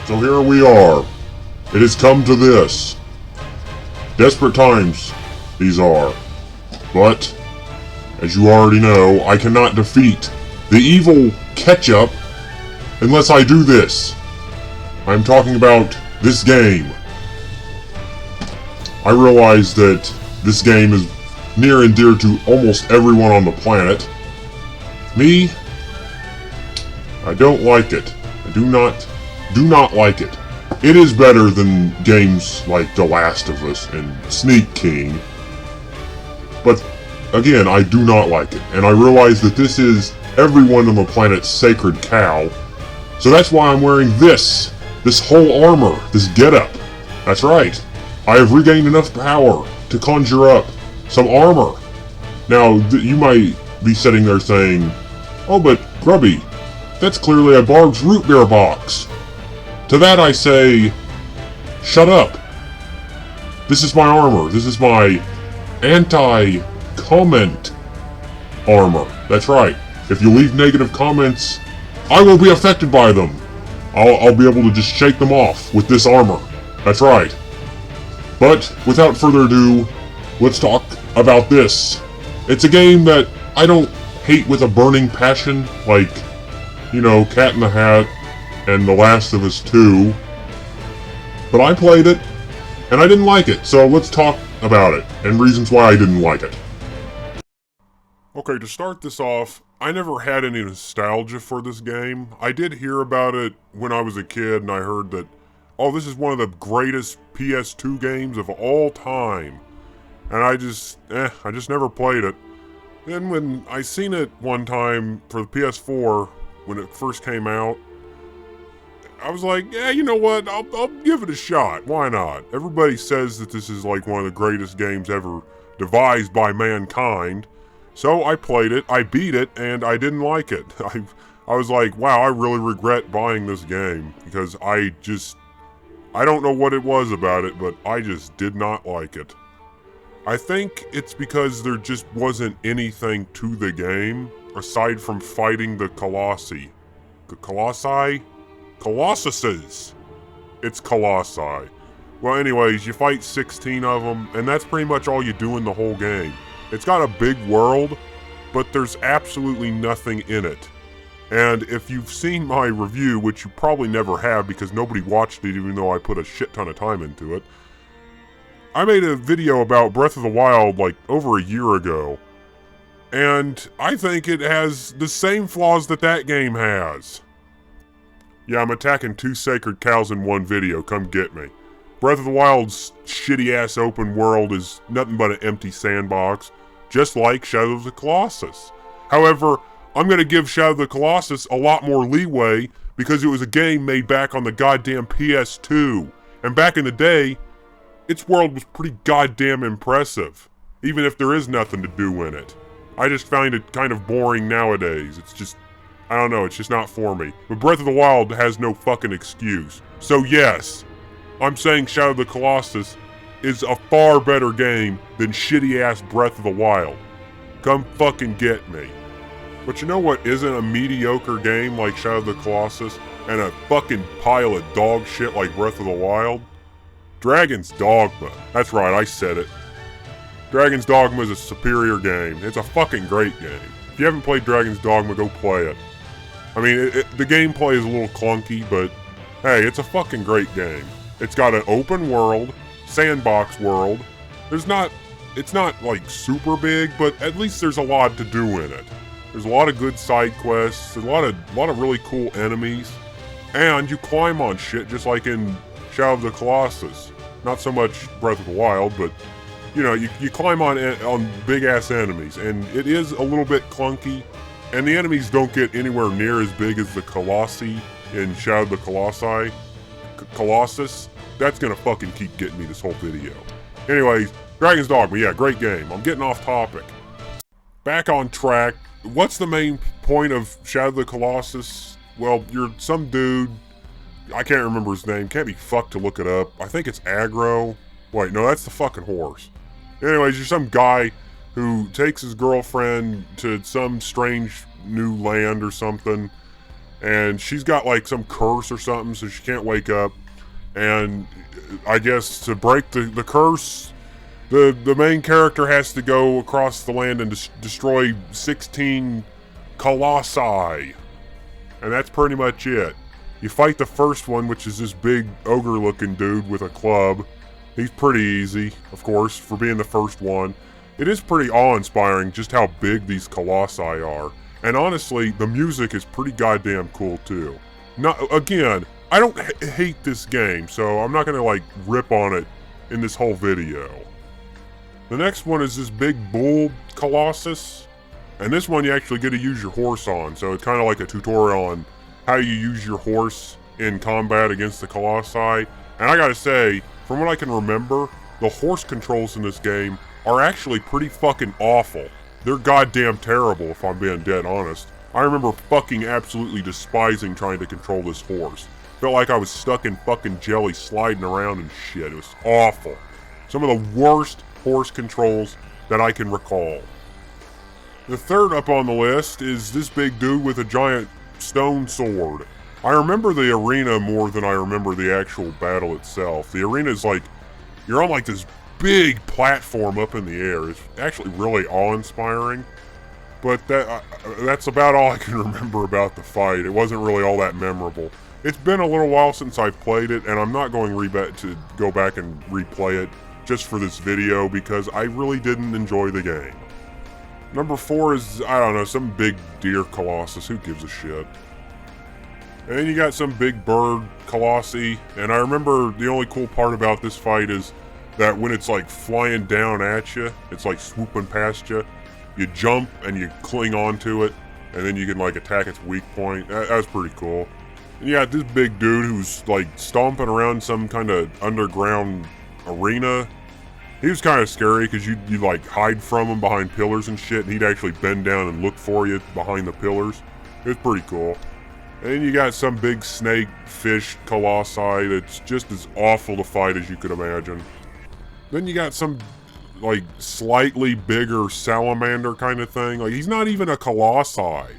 So here we are. It has come to this. Desperate times, these are. But, as you already know, I cannot defeat the evil Ketchup unless I do this. I'm talking about this game. I realize that this game is near and dear to almost everyone on the planet. Me, I don't like it. I do not like it. It is better than games like The Last of Us and Sneak King. But again, I do not like it. And I realize that this is everyone on the planet's sacred cow. So that's why I'm wearing this whole armor, this getup. That's right. I have regained enough power to conjure up some armor. Now, you might be sitting there saying, "Oh, but Grubby, that's clearly a Barb's root beer box." To that I say, shut up. This is my armor. This is my anti-comment armor. That's right. If you leave negative comments, I will be affected by them. I'll be able to just shake them off with this armor. That's right. But without further ado, let's talk about this. It's a game that I don't hate with a burning passion, like, Cat in the Hat and The Last of Us 2. But I played it, and I didn't like it, so let's talk about it, and reasons why I didn't like it. Okay, to start this off, I never had any nostalgia for this game. I did hear about it when I was a kid, and I heard that, oh, this is one of the greatest PS2 games of all time. And I just never played it. Then when I seen it one time for the PS4, when it first came out, I was like, yeah, you know what, I'll give it a shot. Why not? Everybody says that this is like one of the greatest games ever devised by mankind. So I played it, I beat it, and I didn't like it. I was like, wow, I really regret buying this game, because I don't know what it was about it, but I just did not like it. I think it's because there just wasn't anything to the game, aside from fighting the colossi. Colossi? Colossuses! It's colossi. Well, anyways, you fight 16 of them, and that's pretty much all you do in the whole game. It's got a big world, but there's absolutely nothing in it. And if you've seen my review, which you probably never have because nobody watched it even though I put a shit ton of time into it, I made a video about Breath of the Wild like over a year ago. And I think it has the same flaws that game has. Yeah, I'm attacking 2 sacred cows in one video, come get me. Breath of the Wild's shitty-ass open world is nothing but an empty sandbox, just like Shadow of the Colossus. However, I'm gonna give Shadow of the Colossus a lot more leeway because it was a game made back on the goddamn PS2. And back in the day, its world was pretty goddamn impressive, even if there is nothing to do in it. I just find it kind of boring nowadays. It's just, I don't know, it's just not for me. But Breath of the Wild has no fucking excuse. So yes, I'm saying Shadow of the Colossus is a far better game than shitty-ass Breath of the Wild. Come fucking get me. But you know what isn't a mediocre game like Shadow of the Colossus and a fucking pile of dog shit like Breath of the Wild? Dragon's Dogma. That's right, I said it. Dragon's Dogma is a superior game. It's a fucking great game. If you haven't played Dragon's Dogma, go play it. I mean, the gameplay is a little clunky, but hey, it's a fucking great game. It's got an open world, sandbox world. It's not like super big, but at least there's a lot to do in it. There's a lot of good side quests, a lot of really cool enemies, and you climb on shit just like in Shadow of the Colossus. Not so much Breath of the Wild, but you climb on big ass enemies, and it is a little bit clunky, and the enemies don't get anywhere near as big as the colossi in Shadow of the Colossi. Colossus. That's gonna fucking keep getting me this whole video. Anyways, Dragon's Dogma, yeah, great game. I'm getting off topic. Back on track. What's the main point of Shadow of the Colossus? Well, you're some dude, I can't remember his name, can't be fucked to look it up. I think it's Aggro. Wait, no, that's the fucking horse. Anyways, you're some guy who takes his girlfriend to some strange new land or something, and she's got like some curse or something, so she can't wake up. And I guess to break the curse, the main character has to go across the land and destroy 16 colossi. And that's pretty much it. You fight the first one, which is this big ogre-looking dude with a club. He's pretty easy, of course, for being the first one. It is pretty awe-inspiring just how big these colossi are. And honestly, the music is pretty goddamn cool too. Again, I don't hate this game, so I'm not gonna like rip on it in this whole video. The next one is this big bull Colossus. And this one you actually get to use your horse on, so it's kind of like a tutorial on how you use your horse in combat against the Colossi. And I gotta say, from what I can remember, the horse controls in this game are actually pretty fucking awful. They're goddamn terrible, if I'm being dead honest. I remember fucking absolutely despising trying to control this horse. Felt like I was stuck in fucking jelly sliding around and shit. It was awful. Some of the worst horse controls that I can recall. The third up on the list is this big dude with a giant stone sword. I remember the arena more than I remember the actual battle itself. The arena is like, you're on like this big platform up in the air. It's actually really awe-inspiring. But that's about all I can remember about the fight. It wasn't really all that memorable. It's been a little while since I've played it, and I'm not going to go back and replay it just for this video because I really didn't enjoy the game. Number 4 is, I don't know, some big deer Colossus. Who gives a shit? And then you got some big bird Colossi. And I remember the only cool part about this fight is that when it's like flying down at you, it's like swooping past you, you jump and you cling onto it, and then you can like attack its weak point. That was pretty cool. And you got this big dude who's like stomping around some kind of underground arena. He was kind of scary because you like hide from him behind pillars and shit, and he'd actually bend down and look for you behind the pillars. It was pretty cool. And then you got some big snake fish colossi that's just as awful to fight as you could imagine. Then you got some like slightly bigger salamander kind of thing. Like he's not even a colossi.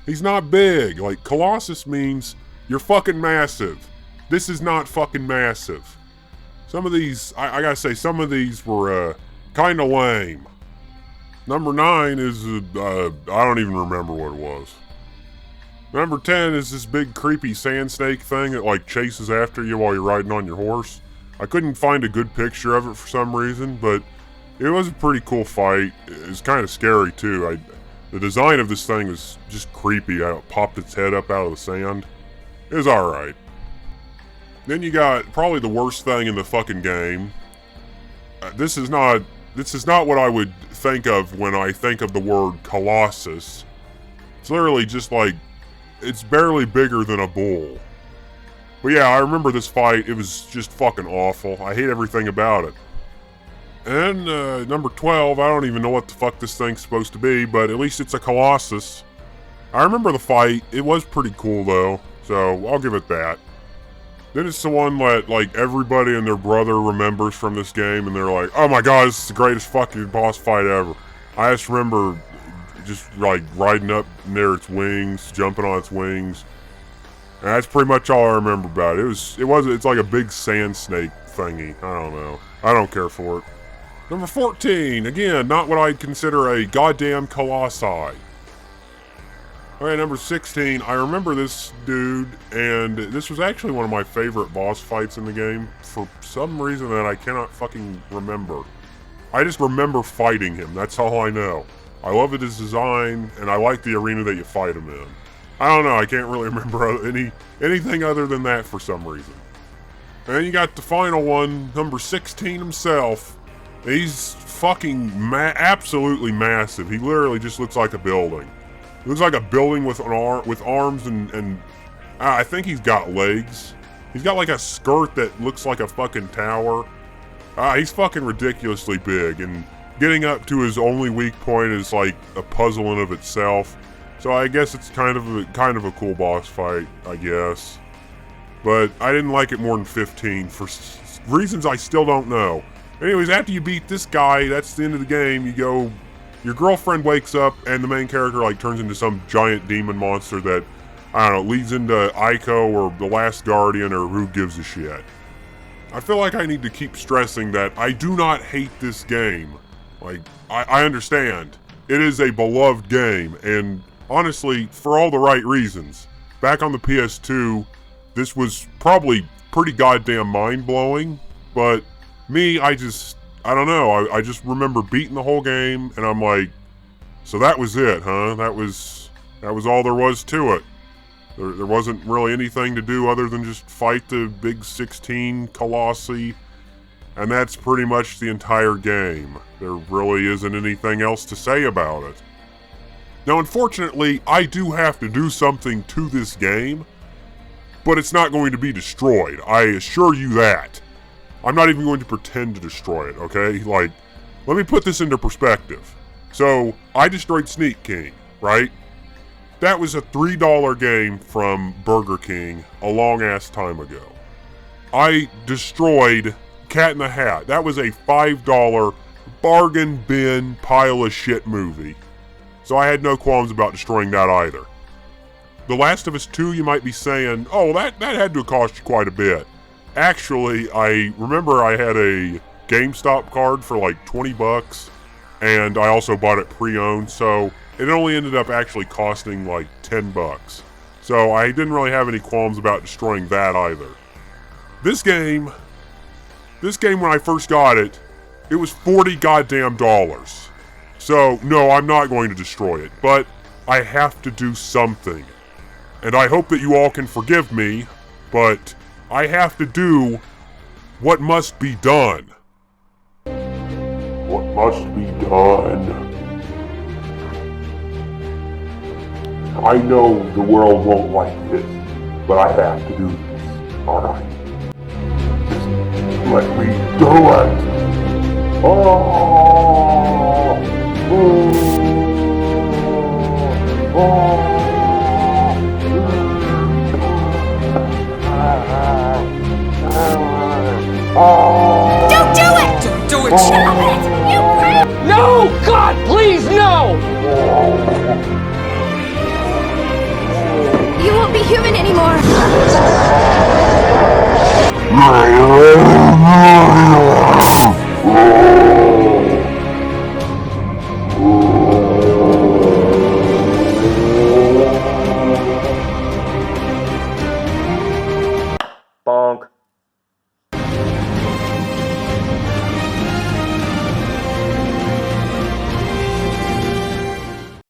He's not big. Like Colossus means you're fucking massive. This is not fucking massive. Some of these, I gotta say, some of these were kind of lame. Number 9 is, I don't even remember what it was. Number 10 is this big creepy sand snake thing that like chases after you while you're riding on your horse. I couldn't find a good picture of it for some reason, but it was a pretty cool fight. It was kind of scary too. The design of this thing was just creepy. How it popped its head up out of the sand. It was alright. Then you got probably the worst thing in the fucking game. This is not what I would think of when I think of the word Colossus. It's literally just like, it's barely bigger than a bull. But yeah, I remember this fight. It was just fucking awful. I hate everything about it. And number 12, I don't even know what the fuck this thing's supposed to be, but at least it's a Colossus. I remember the fight. It was pretty cool though, so I'll give it that. Then it's the one that, like, everybody and their brother remembers from this game, and they're like, oh my god, this is the greatest fucking boss fight ever. I just remember just, like, riding up near its wings, jumping on its wings. And that's pretty much all I remember about it. It's like a big sand snake thingy. I don't know. I don't care for it. Number 14, again, not what I'd consider a goddamn colossi. Okay, number 16, I remember this dude, and this was actually one of my favorite boss fights in the game, for some reason that I cannot fucking remember. I just remember fighting him, that's all I know. I love his design, and I like the arena that you fight him in. I don't know, I can't really remember anything other than that for some reason. And then you got the final one, number 16 himself. He's fucking absolutely massive. He literally just looks like a building. It looks like a building with arms and I think he's got legs. He's got like a skirt that looks like a fucking tower. He's fucking ridiculously big, and getting up to his only weak point is like a puzzle in of itself. So I guess it's kind of a cool boss fight, I guess. But I didn't like it more than 15 for reasons I still don't know. Anyways, after you beat this guy, that's the end of the game. You go, your girlfriend wakes up, and the main character like turns into some giant demon monster that I don't know, leads into Ico or The Last Guardian or who gives a shit. I feel like I need to keep stressing that I do not hate this game. Like, I understand. It is a beloved game, and honestly, for all the right reasons. Back on the PS2, this was probably pretty goddamn mind-blowing, but me, I don't know, I just remember beating the whole game, and I'm like, so that was it, huh? That was all there was to it. There wasn't really anything to do other than just fight the big 16 colossi, and that's pretty much the entire game. There really isn't anything else to say about it. Now, unfortunately, I do have to do something to this game, but it's not going to be destroyed. I assure you that. I'm not even going to pretend to destroy it, okay? Like, let me put this into perspective. So, I destroyed Sneak King, right? That was a $3 game from Burger King a long-ass time ago. I destroyed Cat in the Hat. That was a $5 bargain bin pile of shit movie. So I had no qualms about destroying that either. The Last of Us 2, you might be saying, oh, that had to have cost you quite a bit. Actually, I remember I had a GameStop card for like 20 bucks, and I also bought it pre-owned, so it only ended up actually costing like 10 bucks. So I didn't really have any qualms about destroying that either. This game when I first got it, it was $40 goddamn dollars. So no, I'm not going to destroy it, but I have to do something. And I hope that you all can forgive me, but I have to do what must be done. What must be done? I know the world won't like this, but I have to do this, alright? Just let me do it! Don't do it! Don't do it! Stop it! You prick! No! God, please, no! You won't be human anymore.